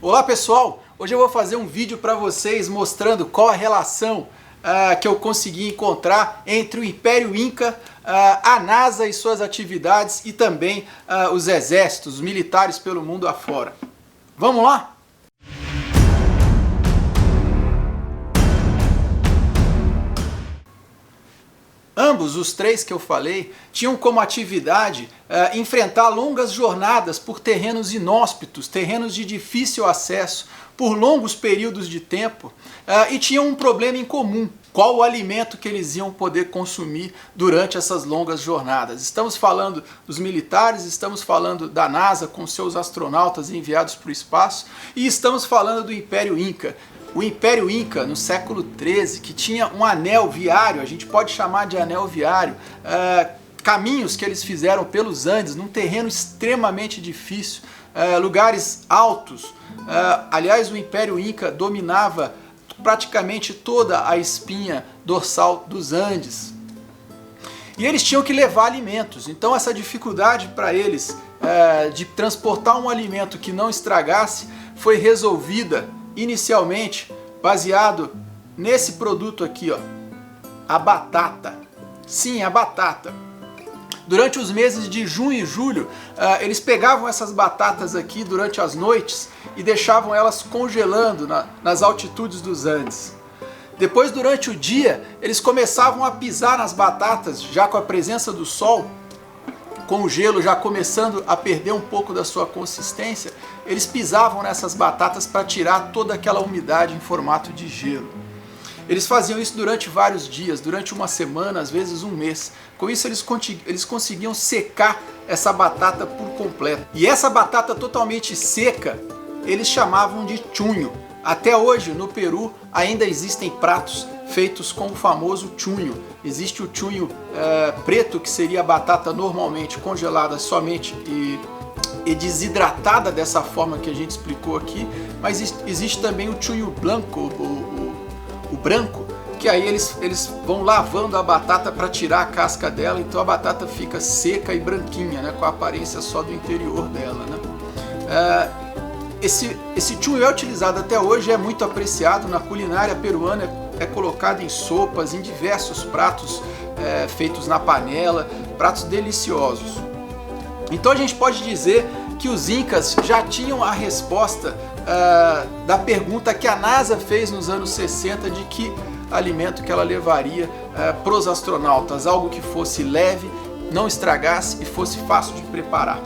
Olá pessoal, hoje eu vou fazer um vídeo para vocês mostrando qual a relação que eu consegui encontrar entre o Império Inca, a NASA e suas atividades e também os exércitos, os militares pelo mundo afora. Vamos lá? Ambos, os três que eu falei, tinham como atividade enfrentar longas jornadas por terrenos inóspitos, terrenos de difícil acesso, por longos períodos de tempo, e tinham um problema em comum: qual o alimento que eles iam poder consumir durante essas longas jornadas. Estamos falando dos militares, estamos falando da NASA com seus astronautas enviados para o espaço, e estamos falando do Império Inca. O Império Inca, no século XIII, que tinha um anel viário, a gente pode chamar de anel viário, caminhos que eles fizeram pelos Andes, num terreno extremamente difícil, lugares altos. Aliás, o Império Inca dominava praticamente toda a espinha dorsal dos Andes. E eles tinham que levar alimentos, então essa dificuldade para eles de transportar um alimento que não estragasse foi resolvida inicialmente baseado nesse produto aqui, ó, a batata. Sim, a batata. Durante os meses de junho e julho, eles pegavam essas batatas aqui durante as noites e deixavam elas congelando nas altitudes dos Andes. Depois, durante o dia, eles começavam a pisar nas batatas, já com a presença do sol, com o gelo já começando a perder um pouco da sua consistência, eles pisavam nessas batatas para tirar toda aquela umidade em formato de gelo. Eles faziam isso durante vários dias, durante uma semana, às vezes um mês. Com isso eles conseguiam secar essa batata por completo. E essa batata totalmente seca, eles chamavam de chunho. Até hoje, no Peru, ainda existem pratos feitos com o famoso chunho. Existe o chunho preto, que seria a batata normalmente congelada somente e desidratada dessa forma que a gente explicou aqui, mas existe também o chunho branco, o branco, que aí eles vão lavando a batata para tirar a casca dela, então a batata fica seca e branquinha, né, com a aparência só do interior dela, né? Esse chunho é utilizado até hoje, é muito apreciado na culinária peruana, é colocado em sopas, em diversos pratos feitos na panela, pratos deliciosos. Então a gente pode dizer que os Incas já tinham a resposta da pergunta que a NASA fez nos anos 60 de que alimento que ela levaria para os astronautas, algo que fosse leve, não estragasse e fosse fácil de preparar.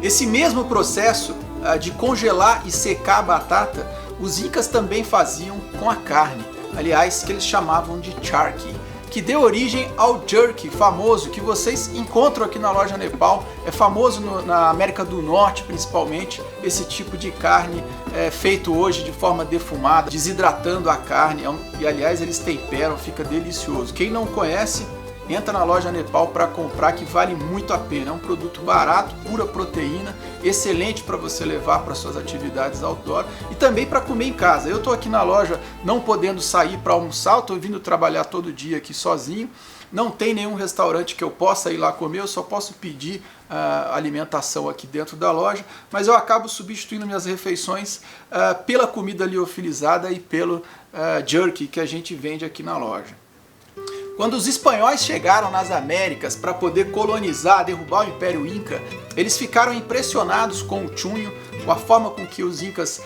Esse mesmo processo de congelar e secar a batata, os Incas também faziam com a carne, aliás, que eles chamavam de charqui, que deu origem ao jerky famoso, que vocês encontram aqui na loja Nepal. É famoso na América do Norte, principalmente, esse tipo de carne feito hoje de forma defumada, desidratando a carne, e aliás eles temperam, fica delicioso. Quem não conhece, entra na loja Nepal para comprar, que vale muito a pena. É um produto barato, pura proteína, excelente para você levar para suas atividades outdoor e também para comer em casa. Eu estou aqui na loja não podendo sair para almoçar, estou vindo trabalhar todo dia aqui sozinho, não tem nenhum restaurante que eu possa ir lá comer, eu só posso pedir alimentação aqui dentro da loja, mas eu acabo substituindo minhas refeições pela comida liofilizada e pelo jerky que a gente vende aqui na loja. Quando os espanhóis chegaram nas Américas para poder colonizar, derrubar o Império Inca, eles ficaram impressionados com o chunho, com a forma com que os Incas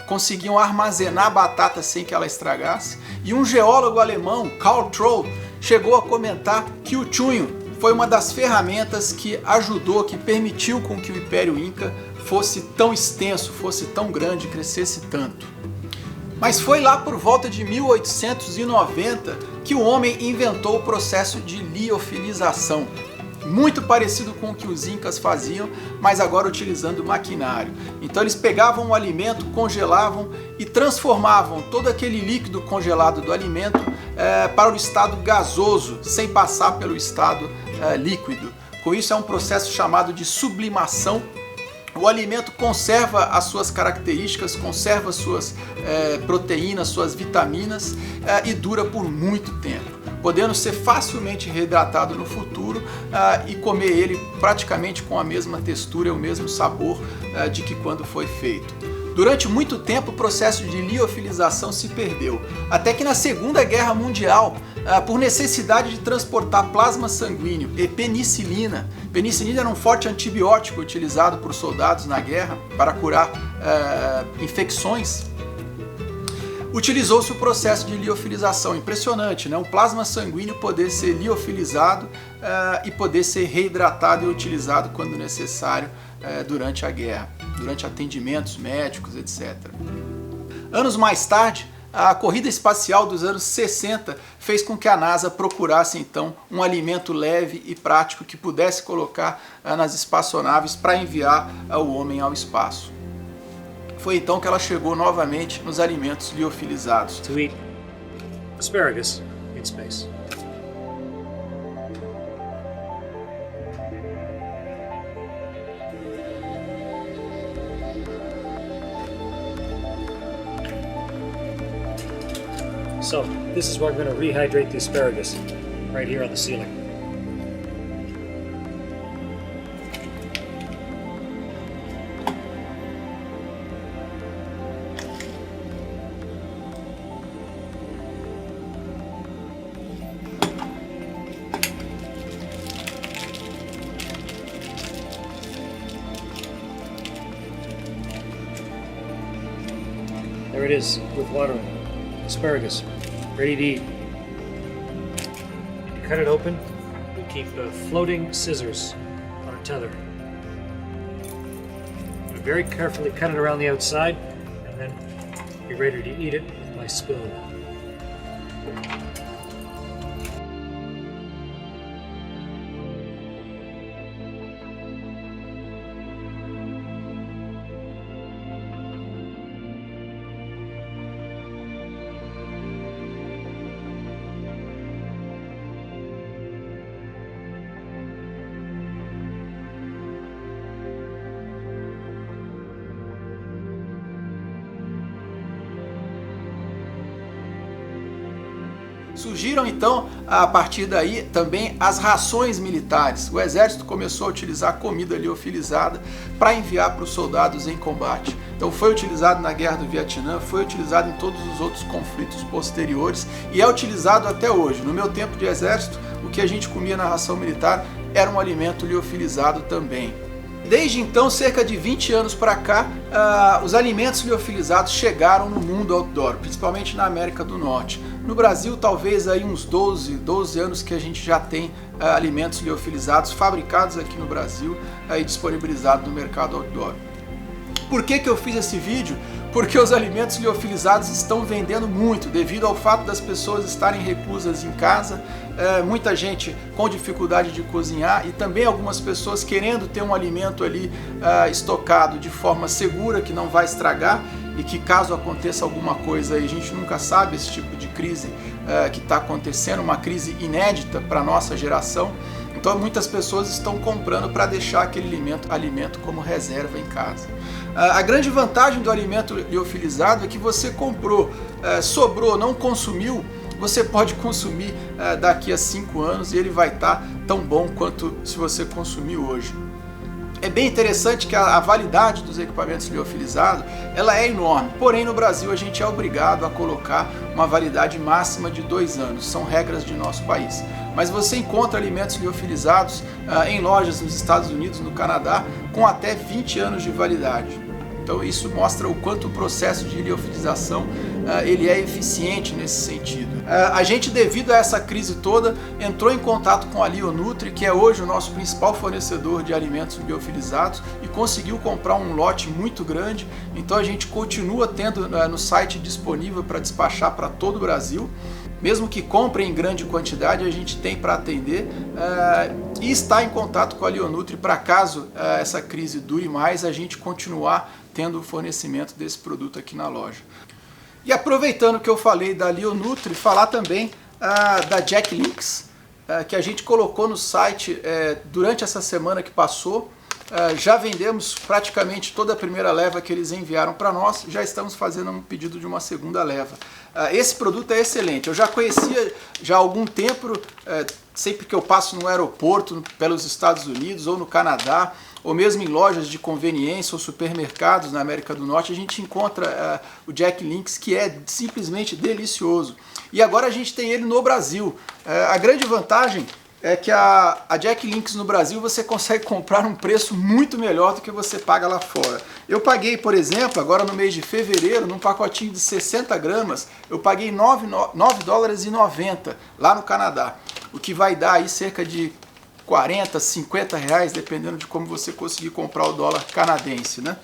conseguiam armazenar a batata sem que ela estragasse. E um geólogo alemão, Karl Troll, chegou a comentar que o chunho foi uma das ferramentas que ajudou, que permitiu com que o Império Inca fosse tão extenso, fosse tão grande, crescesse tanto. Mas foi lá por volta de 1890 que o homem inventou o processo de liofilização, muito parecido com o que os Incas faziam, mas agora utilizando maquinário. Então eles pegavam o alimento, congelavam e transformavam todo aquele líquido congelado do alimento para o estado gasoso, sem passar pelo estado líquido. Com isso é um processo chamado de sublimação. O alimento conserva as suas características, conserva suas proteínas, suas vitaminas e dura por muito tempo, podendo ser facilmente reidratado no futuro e comer ele praticamente com a mesma textura e o mesmo sabor de que quando foi feito. Durante muito tempo o processo de liofilização se perdeu, até que na Segunda Guerra Mundial, por necessidade de transportar plasma sanguíneo e penicilina, penicilina era um forte antibiótico utilizado por soldados na guerra para curar infecções, utilizou-se o processo de liofilização. Impressionante, né? O plasma sanguíneo poder ser liofilizado e poder ser reidratado e utilizado quando necessário durante a guerra, durante atendimentos médicos, etc. Anos mais tarde, a corrida espacial dos anos 60 fez com que a NASA procurasse então um alimento leve e prático que pudesse colocar nas espaçonaves para enviar o homem ao espaço. Foi então que ela chegou novamente nos alimentos liofilizados. To eat asparagus in space. So, this is where I'm going to rehydrate the asparagus, right here on the ceiling. There it is, with water in it. Asparagus, ready to eat. You cut it open, we keep floating scissors on a tether. You very carefully cut it around the outside, and then you're ready to eat it with my spoon. Surgiram então, a partir daí, também as rações militares. O exército começou a utilizar comida liofilizada para enviar para os soldados em combate. Então foi utilizado na Guerra do Vietnã, foi utilizado em todos os outros conflitos posteriores e é utilizado até hoje. No meu tempo de exército, o que a gente comia na ração militar era um alimento liofilizado também. Desde então, cerca de 20 anos para cá, os alimentos liofilizados chegaram no mundo outdoor, principalmente na América do Norte. No Brasil, talvez aí uns 12 anos que a gente já tem alimentos liofilizados fabricados aqui no Brasil e disponibilizados no mercado outdoor. Por que eu fiz esse vídeo? Porque os alimentos liofilizados estão vendendo muito, devido ao fato das pessoas estarem reclusas em casa, muita gente com dificuldade de cozinhar e também algumas pessoas querendo ter um alimento ali estocado de forma segura, que não vai estragar e que caso aconteça alguma coisa, a gente nunca sabe esse tipo de crise que está acontecendo, uma crise inédita para a nossa geração. Então muitas pessoas estão comprando para deixar aquele alimento como reserva em casa. A grande vantagem do alimento liofilizado é que você comprou, sobrou, não consumiu, você pode consumir daqui a 5 anos e ele vai estar tão bom quanto se você consumir hoje. É bem interessante que a validade dos equipamentos liofilizados ela é enorme, porém no Brasil a gente é obrigado a colocar uma validade máxima de 2 anos, são regras de nosso país. Mas você encontra alimentos liofilizados em lojas nos Estados Unidos, no Canadá, com até 20 anos de validade. Então isso mostra o quanto o processo de liofilização ele é eficiente nesse sentido. A gente, devido a essa crise toda, entrou em contato com a Lionutri, que é hoje o nosso principal fornecedor de alimentos liofilizados, e conseguiu comprar um lote muito grande. Então a gente continua tendo no site disponível para despachar para todo o Brasil. Mesmo que comprem em grande quantidade, a gente tem para atender e está em contato com a Lionutri para caso essa crise dure mais, a gente continuar tendo o fornecimento desse produto aqui na loja. E aproveitando que eu falei da Lionutri, falar também da Jack Links, que a gente colocou no site durante essa semana que passou. Já vendemos praticamente toda a primeira leva que eles enviaram para nós, já estamos fazendo um pedido de uma segunda leva. Esse produto é excelente, eu já conhecia já há algum tempo, sempre que eu passo no aeroporto pelos Estados Unidos ou no Canadá, ou mesmo em lojas de conveniência ou supermercados na América do Norte, a gente encontra o Jack Links, que é simplesmente delicioso. E agora a gente tem ele no Brasil. A grande vantagem é que a Jack Links no Brasil você consegue comprar um preço muito melhor do que você paga lá fora. Eu paguei, por exemplo, agora no mês de fevereiro, num pacotinho de 60 gramas, eu paguei 9 dólares e 90 lá no Canadá, o que vai dar aí cerca de 40, 50 reais, dependendo de como você conseguir comprar o dólar canadense, né?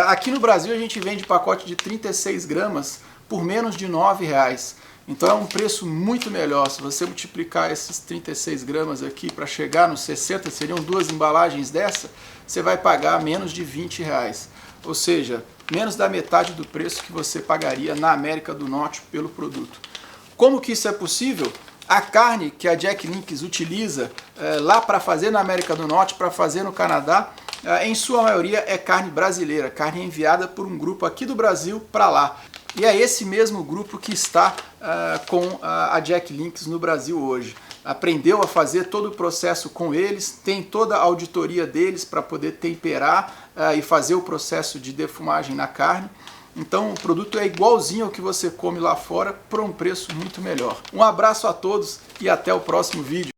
Aqui no Brasil a gente vende pacote de 36 gramas por menos de 9 reais. Então é um preço muito melhor. Se você multiplicar esses 36 gramas aqui para chegar nos 60, seriam 2 embalagens dessa, você vai pagar menos de 20 reais. Ou seja, menos da metade do preço que você pagaria na América do Norte pelo produto. Como que isso é possível? A carne que a Jack Links utiliza lá para fazer na América do Norte, para fazer no Canadá, em sua maioria é carne brasileira, carne enviada por um grupo aqui do Brasil para lá. E é esse mesmo grupo que está com a Jack Links no Brasil hoje. Aprendeu a fazer todo o processo com eles, tem toda a auditoria deles para poder temperar e fazer o processo de defumagem na carne. Então o produto é igualzinho ao que você come lá fora por um preço muito melhor. Um abraço a todos e até o próximo vídeo.